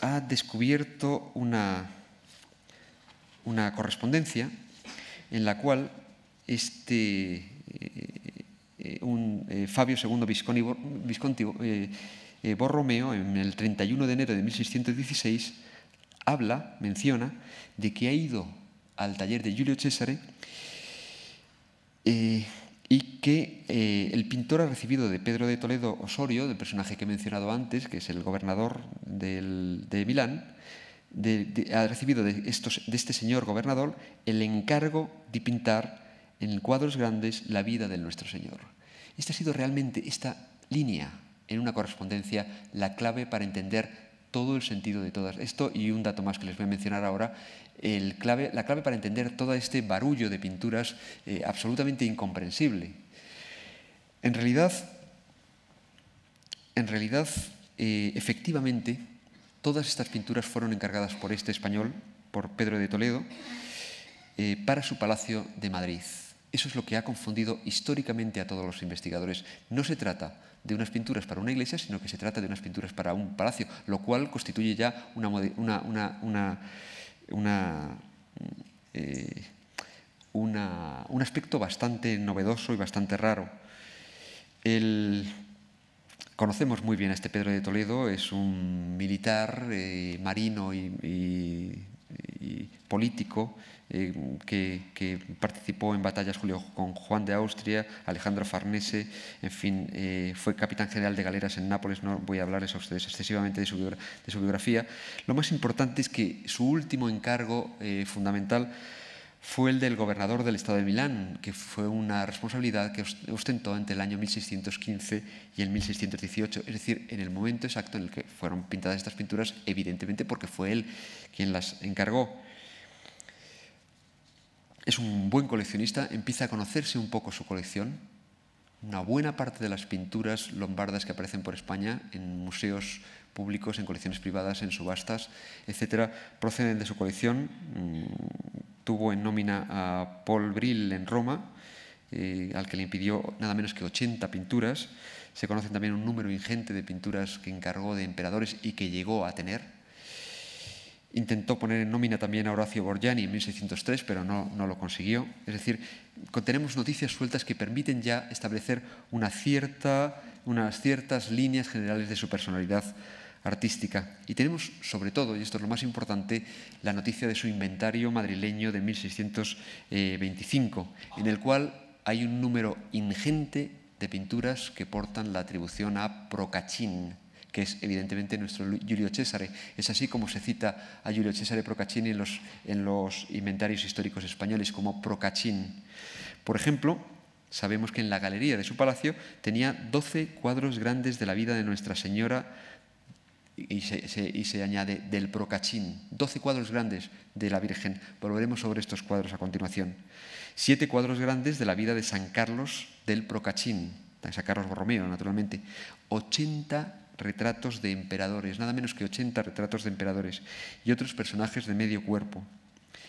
ha descubierto una correspondencia en la cual Fabio II Visconti Borromeo, en el 31 de enero de 1616, menciona de que ha ido al taller de Giulio Cesare y que el pintor ha recibido de Pedro de Toledo Osorio, del personaje que he mencionado antes, que es el gobernador de Milán, ha recibido de este señor gobernador el encargo de pintar en cuadros grandes la vida de nuestro Señor. Esta ha sido realmente, esta línea en una correspondencia, la clave para entender todo el sentido de todo esto. Y un dato más que les voy a mencionar ahora, la clave para entender todo este barullo de pinturas absolutamente incomprensible. En realidad, efectivamente, todas estas pinturas fueron encargadas por este español, por Pedro de Toledo, para su palacio de Madrid. Eso es lo que ha confundido históricamente a todos los investigadores. No se trata de unas pinturas para una iglesia, sino que se trata de unas pinturas para un palacio, lo cual constituye ya un aspecto bastante novedoso y bastante raro. Conocemos muy bien a este Pedro de Toledo, es un militar, marino y político, que participó en batallas con Juan de Austria, Alejandro Farnese, en fin, fue capitán general de galeras en Nápoles. No voy a hablarles a ustedes excesivamente de su biografía. Lo más importante es que su último encargo fundamental fue el del gobernador del estado de Milán, que fue una responsabilidad que ostentó entre el año 1615 y el 1618, es decir, en el momento exacto en el que fueron pintadas estas pinturas, evidentemente porque fue él quien las encargó. Es un buen coleccionista, empieza a conocerse un poco su colección. Una buena parte de las pinturas lombardas que aparecen por España en museos públicos, en colecciones privadas, en subastas, etcétera, proceden de su colección. Tuvo en nómina a Paul Bril en Roma, al que le impidió nada menos que 80 pinturas. Se conocen también un número ingente de pinturas que encargó de emperadores y que llegó a tener. Intentó poner en nómina también a Horacio Borgiani en 1603, pero no lo consiguió. Es decir, tenemos noticias sueltas que permiten ya establecer unas ciertas líneas generales de su personalidad artística. Y tenemos, sobre todo, y esto es lo más importante, la noticia de su inventario madrileño de 1625, en el cual hay un número ingente de pinturas que portan la atribución a Procaccin, que es evidentemente nuestro Giulio Cesare. Es así como se cita a Giulio Cesare Procaccini en los inventarios históricos españoles como Procaccin. Por ejemplo, sabemos que en la galería de su palacio tenía 12 cuadros grandes de la vida de Nuestra Señora, y se añade del Procaccin. 12 cuadros grandes de la Virgen. Volveremos sobre estos cuadros a continuación. 7 cuadros grandes de la vida de San Carlos del Procaccin, de San Carlos Borromeo, naturalmente. 80 retratos de emperadores, nada menos que 80 retratos de emperadores y otros personajes de medio cuerpo,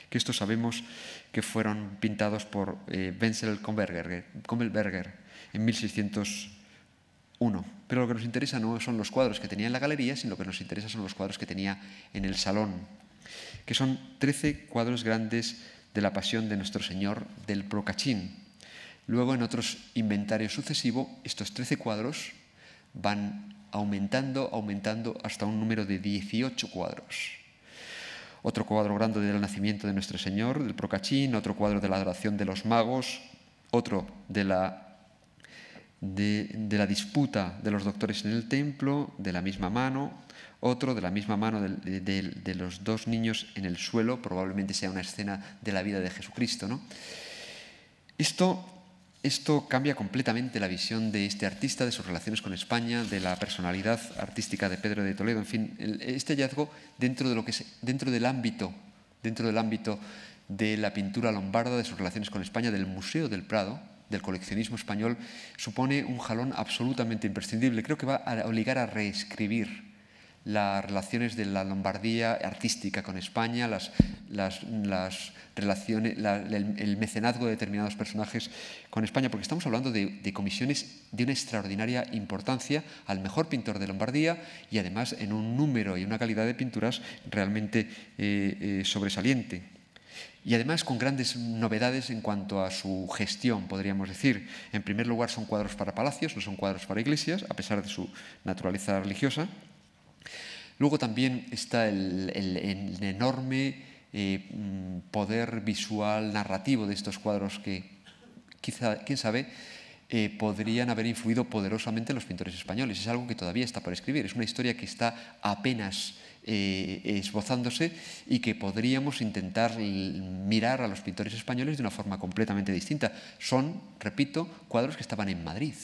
que estos sabemos que fueron pintados por Wenzel Kommelberger en 1601. Pero lo que nos interesa no son los cuadros que tenía en la galería, sino lo que nos interesa son los cuadros que tenía en el salón, que son 13 cuadros grandes de la Pasión de Nuestro Señor del Procaccin. Luego, en otros inventarios sucesivos, estos 13 cuadros van aumentando hasta un número de 18 cuadros. Otro cuadro grande del nacimiento de Nuestro Señor, del Procaccin, otro cuadro de la adoración de los magos, otro de la disputa de los doctores en el templo, de la misma mano, otro de la misma mano de los dos niños en el suelo, probablemente sea una escena de la vida de Jesucristo, ¿no? Esto cambia completamente la visión de este artista, de sus relaciones con España, de la personalidad artística de Pedro de Toledo. En fin, este hallazgo dentro del ámbito de la pintura lombarda, de sus relaciones con España, del Museo del Prado, del coleccionismo español, supone un jalón absolutamente imprescindible. Creo que va a obligar a reescribir las relaciones de la Lombardía artística con España, las relaciones, el mecenazgo de determinados personajes con España, porque estamos hablando de comisiones de una extraordinaria importancia al mejor pintor de Lombardía y además en un número y una calidad de pinturas realmente sobresaliente. Y además con grandes novedades en cuanto a su gestión, podríamos decir. En primer lugar, son cuadros para palacios, no son cuadros para iglesias, a pesar de su naturaleza religiosa. Luego también está el enorme poder visual narrativo de estos cuadros que, quién sabe, podrían haber influido poderosamente en los pintores españoles. Es algo que todavía está por escribir, es una historia que está apenas esbozándose y que podríamos intentar mirar a los pintores españoles de una forma completamente distinta. Son, repito, cuadros que estaban en Madrid.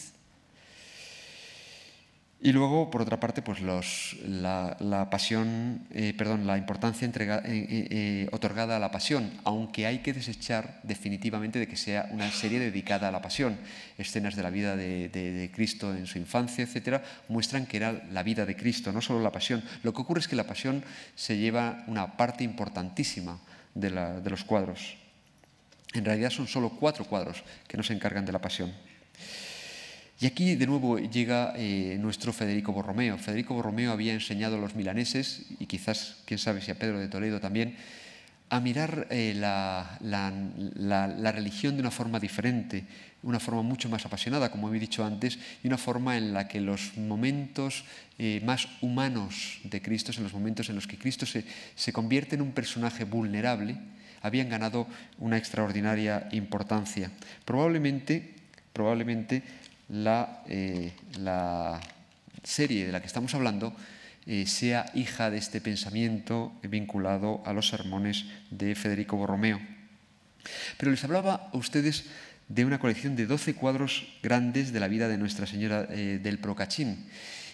Y luego, por otra parte, pues la importancia otorgada a la pasión, aunque hay que desechar definitivamente de que sea una serie dedicada a la pasión. Escenas de la vida de Cristo en su infancia, etcétera, muestran que era la vida de Cristo, no solo la pasión. Lo que ocurre es que la pasión se lleva una parte importantísima de los cuadros. En realidad son solo 4 cuadros que no se encargan de la pasión. Y aquí de nuevo llega nuestro Federico Borromeo. Federico Borromeo había enseñado a los milaneses, y quizás, quién sabe si a Pedro de Toledo también, a mirar la religión de una forma diferente, una forma mucho más apasionada, como he dicho antes, y una forma en la que los momentos más humanos de Cristo, en los momentos en los que Cristo se convierte en un personaje vulnerable, habían ganado una extraordinaria importancia. Probablemente la serie de la que estamos hablando sea hija de este pensamiento vinculado a los sermones de Federico Borromeo. Pero les hablaba a ustedes de una colección de 12 cuadros grandes de la vida de Nuestra Señora del Procaccin.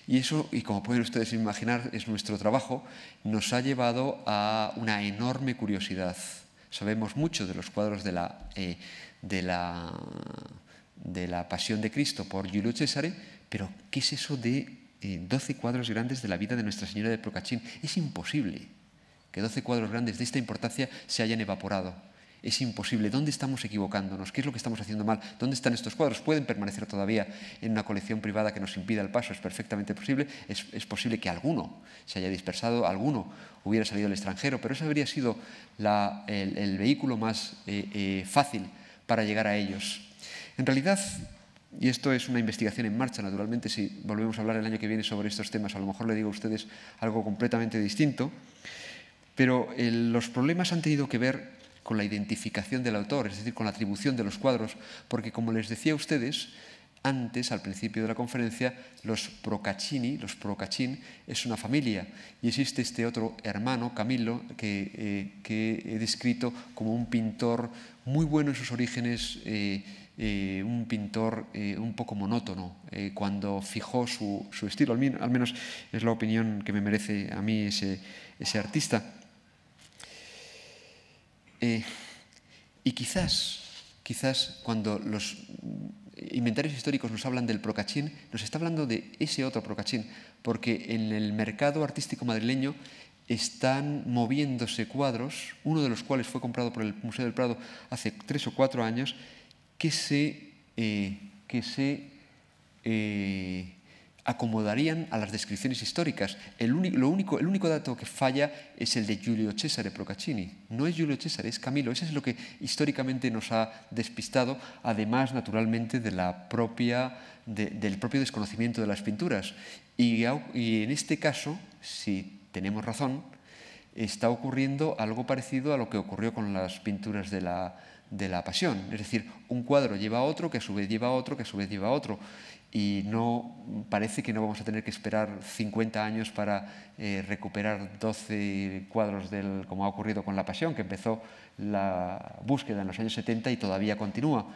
Y eso, y como pueden ustedes imaginar, es nuestro trabajo, nos ha llevado a una enorme curiosidad. Sabemos mucho de los cuadros de la Pasión de Cristo por Giulio Cesare, pero ¿qué es eso de 12 cuadros grandes de la vida de Nuestra Señora del Procaccin? Es imposible que 12 cuadros grandes de esta importancia se hayan evaporado. es imposible. ¿Dónde estamos equivocándonos? ¿Qué es lo que estamos haciendo mal? ¿Dónde están estos cuadros? ¿Pueden permanecer todavía en una colección privada que nos impida el paso? Es perfectamente posible. Es posible que alguno se haya dispersado, alguno hubiera salido al extranjero, pero ese habría sido el vehículo más fácil para llegar a ellos. En realidad, y esto es una investigación en marcha, naturalmente, si volvemos a hablar el año que viene sobre estos temas, a lo mejor le digo a ustedes algo completamente distinto, pero los problemas han tenido que ver con la identificación del autor, es decir, con la atribución de los cuadros, porque como les decía a ustedes antes, al principio de la conferencia, los Procaccini es una familia y existe este otro hermano, Camillo, que he descrito como un pintor muy bueno en sus orígenes, un pintor un poco monótono cuando fijó su estilo, al menos es la opinión que me merece a mí ese artista. Y quizás cuando los inventarios históricos nos hablan del Procaccín, nos está hablando de ese otro Procaccín, porque en el mercado artístico madrileño están moviéndose cuadros, uno de los cuales fue comprado por el Museo del Prado hace 3 o 4 años, que se acomodarían a las descripciones históricas. El único dato que falla es el de Giulio Cesare Procaccini. No es Giulio Cesare, es Camillo. Eso es lo que históricamente nos ha despistado, además, naturalmente, del propio desconocimiento de las pinturas. Y en este caso, si tenemos razón, está ocurriendo algo parecido a lo que ocurrió con las pinturas de la Pasión. Es decir, un cuadro lleva a otro, que a su vez lleva a otro, que a su vez lleva a otro. Y parece que no vamos a tener que esperar 50 años para recuperar 12 cuadros como ha ocurrido con La Pasión, que empezó la búsqueda en los años 70 y todavía continúa.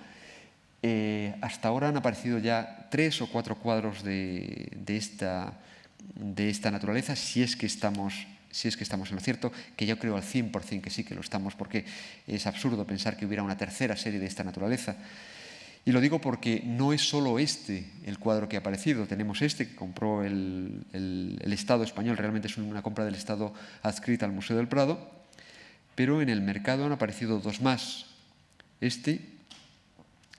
Hasta ahora han aparecido ya 3 o 4 cuadros de esta naturaleza, si es que estamos en lo cierto, que yo creo al 100% que sí que lo estamos, porque es absurdo pensar que hubiera una tercera serie de esta naturaleza. Y lo digo porque no es solo el cuadro que ha aparecido. Tenemos que compró el Estado español, realmente es una compra del Estado adscrita al Museo del Prado, pero en el mercado han aparecido 2 más. Que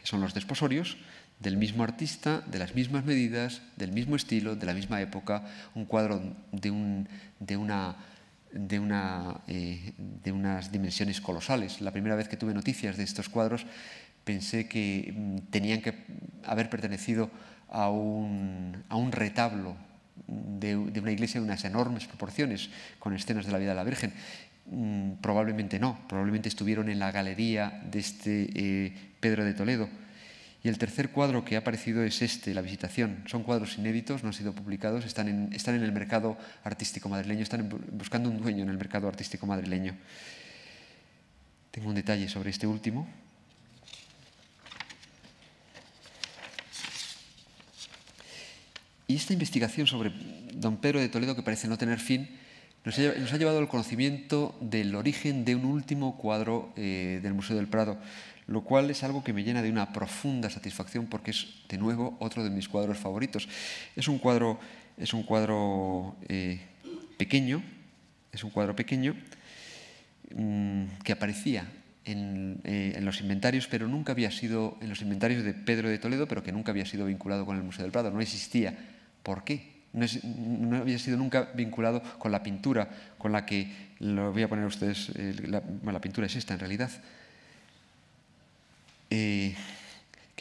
son los desposorios, del mismo artista, de las mismas medidas, del mismo estilo, de la misma época, un cuadro de unas dimensiones colosales. La primera vez que tuve noticias de estos cuadros pensé que tenían que haber pertenecido a un retablo de una iglesia de unas enormes proporciones, con escenas de la vida de la Virgen. Probablemente no, probablemente estuvieron en la galería de Pedro de Toledo. Y el tercer cuadro que ha aparecido es La Visitación. Son cuadros inéditos, no han sido publicados, están en el mercado artístico madrileño, están buscando un dueño en el mercado artístico madrileño. Tengo un detalle sobre este último. Y esta investigación sobre don Pedro de Toledo, que parece no tener fin, nos ha llevado al conocimiento del origen de un último cuadro del Museo del Prado, lo cual es algo que me llena de una profunda satisfacción porque es, de nuevo, otro de mis cuadros favoritos. Es un cuadro pequeño, que aparecía en los inventarios, pero nunca había sido en los inventarios de Pedro de Toledo, pero que nunca había sido vinculado con el Museo del Prado. No existía. ¿Por qué? No había sido nunca vinculado con la pintura, con la que, lo voy a poner a ustedes, la pintura es esta en realidad, que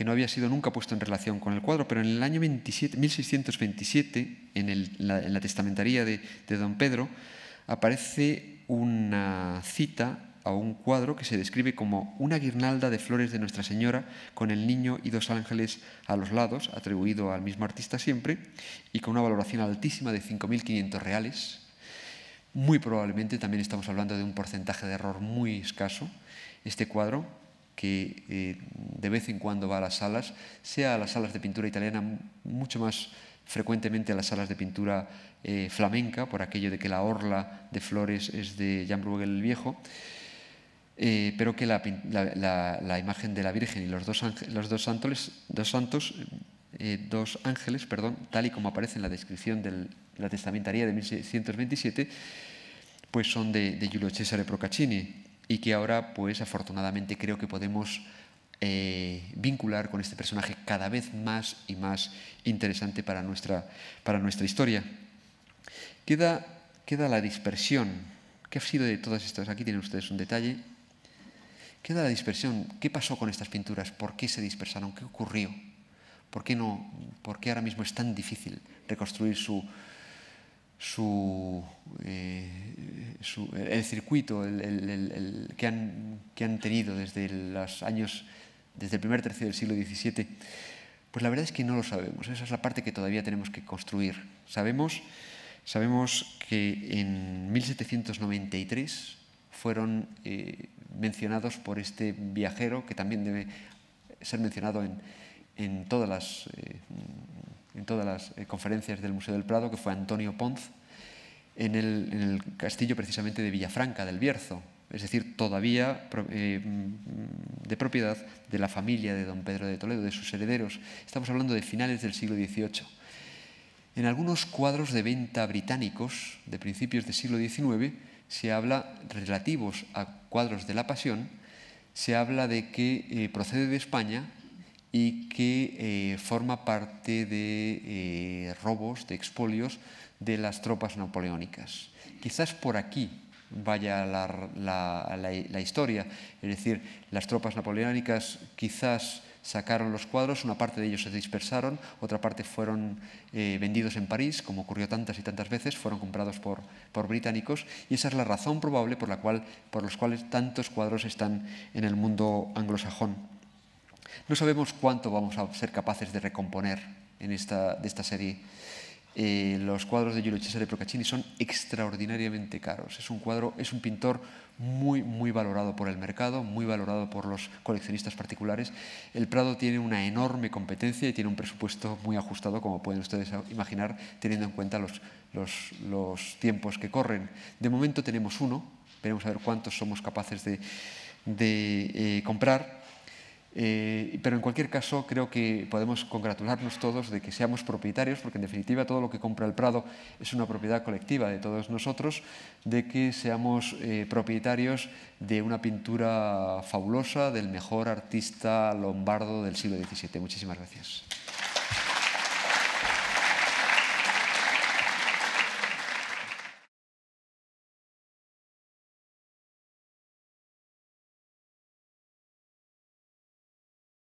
no había sido nunca puesto en relación con el cuadro, pero en el año 1627, en la testamentaría de don Pedro, aparece una cita a un cuadro que se describe como una guirnalda de flores de Nuestra Señora con el niño y 2 ángeles a los lados, atribuido al mismo artista siempre, y con una valoración altísima de 5.500 reales. Muy probablemente también estamos hablando de un porcentaje de error muy escaso. Este cuadro, que de vez en cuando va a las salas, sea a las salas de pintura italiana, mucho más frecuentemente a las salas de pintura flamenca, por aquello de que la orla de flores es de Jan Bruegel el Viejo, pero que la imagen de la Virgen y los dos ángeles, tal y como aparece en la descripción de la testamentaría de 1627, pues son de Giulio Cesare Procaccini. y que ahora, pues afortunadamente, creo que podemos vincular con este personaje cada vez más y más interesante para nuestra historia. Queda la dispersión. ¿Qué ha sido de todas estas? Aquí tienen ustedes un detalle. Queda la dispersión. ¿Qué pasó con estas pinturas? ¿Por qué se dispersaron? ¿Qué ocurrió? ¿Por qué ahora mismo es tan difícil reconstruir el circuito que han tenido desde el primer tercio del siglo XVII? Pues la verdad es que no lo sabemos. Esa es la parte que todavía tenemos que construir. Sabemos que en 1793 fueron mencionados por este viajero, que también debe ser mencionado en todas las conferencias del Museo del Prado, que fue Antonio Ponz, en el castillo precisamente de Villafranca del Bierzo, es decir, todavía de propiedad de la familia de don Pedro de Toledo, de sus herederos. Estamos hablando de finales del siglo XVIII. En algunos cuadros de venta británicos de principios del siglo XIX se habla, relativos a cuadros de la Pasión, se habla de que procede de España y que forma parte de robos, de expolios de las tropas napoleónicas. Quizás por aquí vaya la historia, es decir, las tropas napoleónicas quizás sacaron los cuadros, una parte de ellos se dispersaron, otra parte fueron vendidos en París, como ocurrió tantas y tantas veces, fueron comprados por británicos, y esa es la razón probable por los cuales tantos cuadros están en el mundo anglosajón. No sabemos cuánto vamos a ser capaces de recomponer de esta serie. Los cuadros de Giulio Cesare Procaccini son extraordinariamente caros. Es un pintor muy, muy valorado por el mercado, muy valorado por los coleccionistas particulares. El Prado tiene una enorme competencia y tiene un presupuesto muy ajustado, como pueden ustedes imaginar, teniendo en cuenta los tiempos que corren. De momento tenemos uno, veremos a ver cuántos somos capaces de comprar. Pero en cualquier caso creo que podemos congratularnos todos de que seamos propietarios, porque en definitiva todo lo que compra el Prado es una propiedad colectiva de todos nosotros, de que seamos propietarios de una pintura fabulosa del mejor artista lombardo del siglo XVII. Muchísimas gracias.